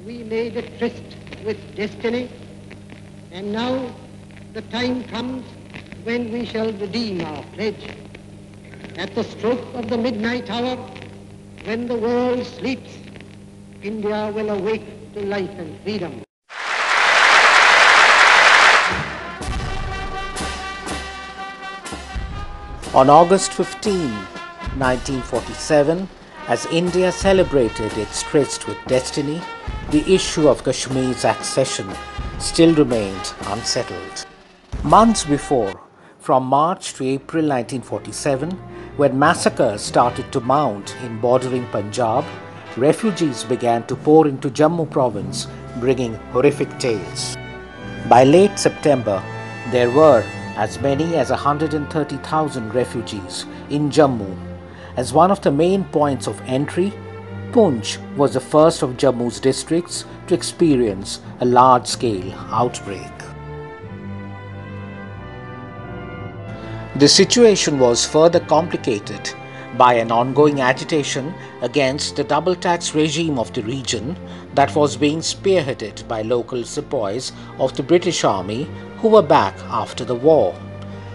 we made a tryst with destiny, and now the time comes when we shall redeem our pledge. At the stroke of the midnight hour, when the world sleeps, India will awake to life and freedom. On August 15, 1947, as India celebrated its tryst with destiny, the issue of Kashmir's accession still remained unsettled. Months before, from March to April 1947, when massacres started to mount in bordering Punjab, refugees began to pour into Jammu province, bringing horrific tales. By late September, there were as many as 130,000 refugees in Jammu. As one of the main points of entry, Poonch was the first of Jammu's districts to experience a large-scale outbreak. The situation was further complicated by an ongoing agitation against the double tax regime of the region that was being spearheaded by local sepoys of the British Army who were back after the war.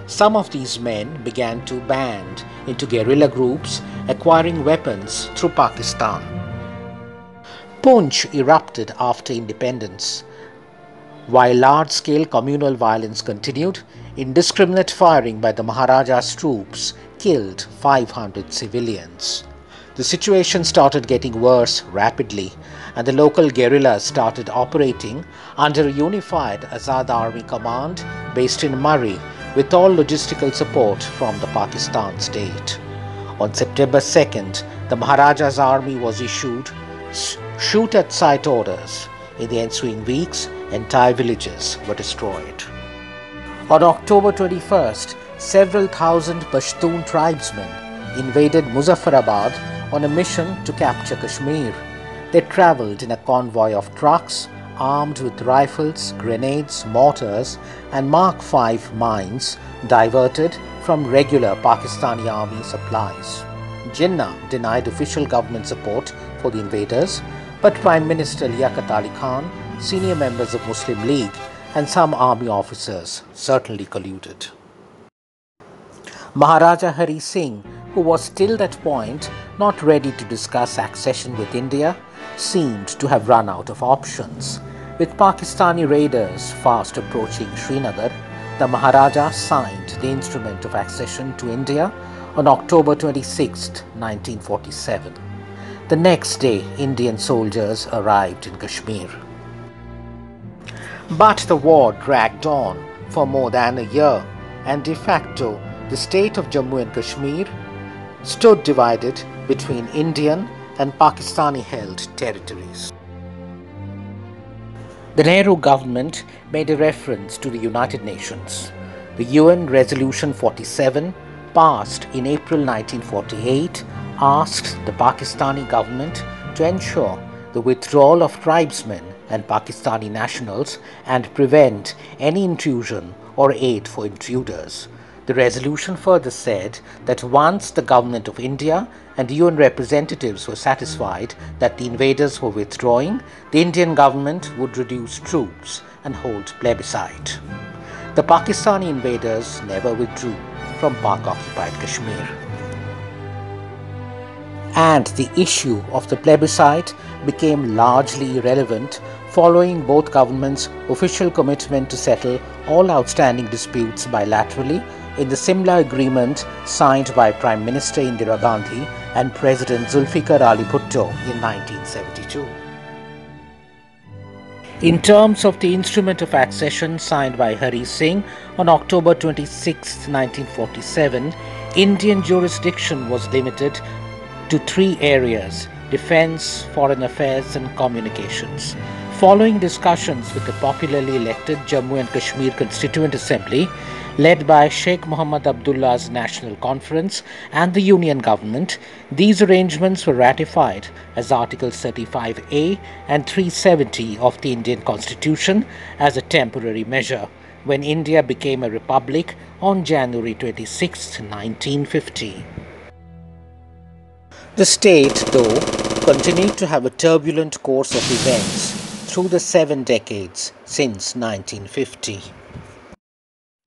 Some of these men began to band into guerrilla groups, acquiring weapons through Pakistan. Poonch erupted after independence. While large-scale communal violence continued, indiscriminate firing by the Maharaja's troops killed 500 civilians. The situation started getting worse rapidly, and the local guerrillas started operating under a unified Azad Army command based in Murree, with all logistical support from the Pakistan state. On September 2nd, the Maharaja's army was issued shoot-at-sight orders. In the ensuing weeks, entire villages were destroyed. On October 21st, several thousand Pashtun tribesmen invaded Muzaffarabad on a mission to capture Kashmir. They travelled in a convoy of trucks armed with rifles, grenades, mortars and Mark V mines diverted from regular Pakistani army supplies. Jinnah denied official government support for the invaders, but Prime Minister Liaquat Ali Khan, senior members of Muslim League and some army officers certainly colluded. Maharaja Hari Singh, who was till that point not ready to discuss accession with India, seemed to have run out of options. With Pakistani raiders fast approaching Srinagar, the Maharaja signed the instrument of accession to India on October 26, 1947. The next day, Indian soldiers arrived in Kashmir. But the war dragged on for more than a year, and de facto, the state of Jammu and Kashmir stood divided between Indian and Pakistani-held territories. The Nehru government made a reference to the United Nations. The UN Resolution 47, passed in April 1948, asked the Pakistani government to ensure the withdrawal of tribesmen and Pakistani nationals and prevent any intrusion or aid for intruders. The resolution further said that once the government of India and UN representatives were satisfied that the invaders were withdrawing, the Indian government would reduce troops and hold plebiscite. The Pakistani invaders never withdrew from Pak-occupied Kashmir. And the issue of the plebiscite became largely irrelevant following both governments' official commitment to settle all outstanding disputes bilaterally in the Simla Agreement signed by Prime Minister Indira Gandhi and President Zulfikar Ali Bhutto in 1972. In terms of the instrument of accession signed by Hari Singh on October 26, 1947, Indian jurisdiction was limited to 3 areas: defence, foreign affairs and communications. Following discussions with the popularly elected Jammu and Kashmir Constituent Assembly, led by Sheikh Mohammed Abdullah's National Conference and the Union Government, these arrangements were ratified as Articles 35A and 370 of the Indian Constitution as a temporary measure when India became a republic on January 26, 1950. The state, though, continued to have a turbulent course of events through the 7 decades since 1950.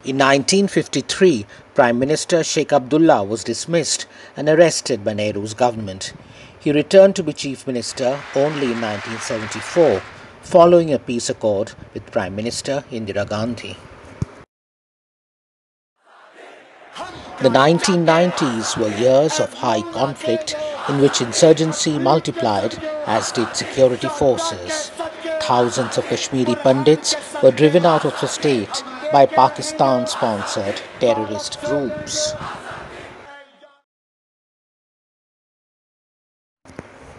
In 1953, Prime Minister Sheikh Abdullah was dismissed and arrested by Nehru's government. He returned to be Chief Minister only in 1974, following a peace accord with Prime Minister Indira Gandhi. The 1990s were years of high conflict in which insurgency multiplied, as did security forces. Thousands of Kashmiri Pandits were driven out of the state by Pakistan-sponsored terrorist groups.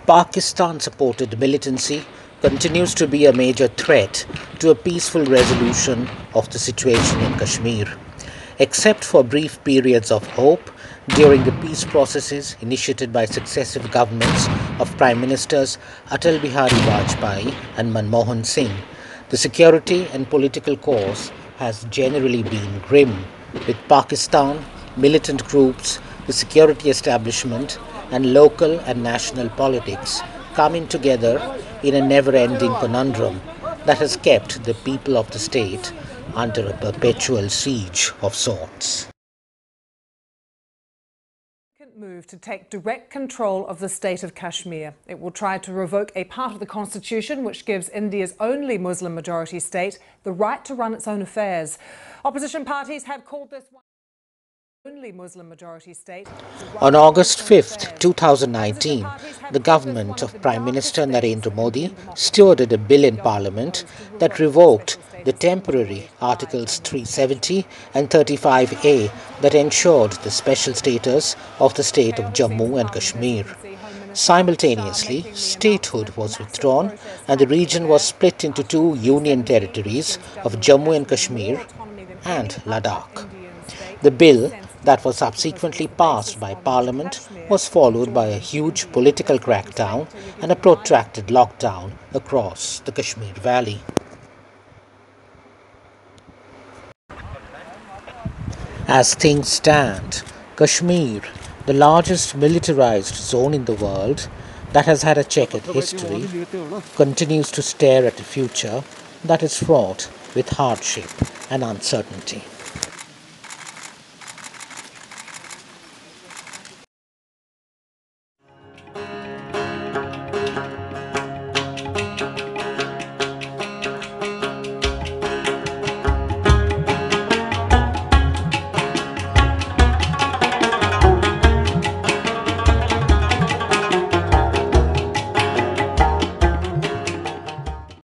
Pakistan-supported militancy continues to be a major threat to a peaceful resolution of the situation in Kashmir. Except for brief periods of hope during the peace processes initiated by successive governments of Prime Ministers Atal Bihari Vajpayee and Manmohan Singh, the security and political course has generally been grim, with Pakistan, militant groups, the security establishment, and local and national politics coming together in a never-ending conundrum that has kept the people of the state under a perpetual siege of sorts. Move to take direct control of the state of Kashmir. It will try to revoke a part of the constitution which gives India's only Muslim majority state the right to run its own affairs. Opposition parties have called this one only Muslim majority state. On August 5, 2019, the government of Prime Minister Narendra Modi stewarded a bill in Parliament that revoked the temporary Articles 370 and 35A that ensured the special status of the state of Jammu and Kashmir. Simultaneously, statehood was withdrawn and the region was split into two union territories of Jammu and Kashmir and Ladakh. The bill that was subsequently passed by Parliament was followed by a huge political crackdown and a protracted lockdown across the Kashmir Valley. As things stand, Kashmir, the largest militarized zone in the world that has had a checkered history, continues to stare at a future that is fraught with hardship and uncertainty.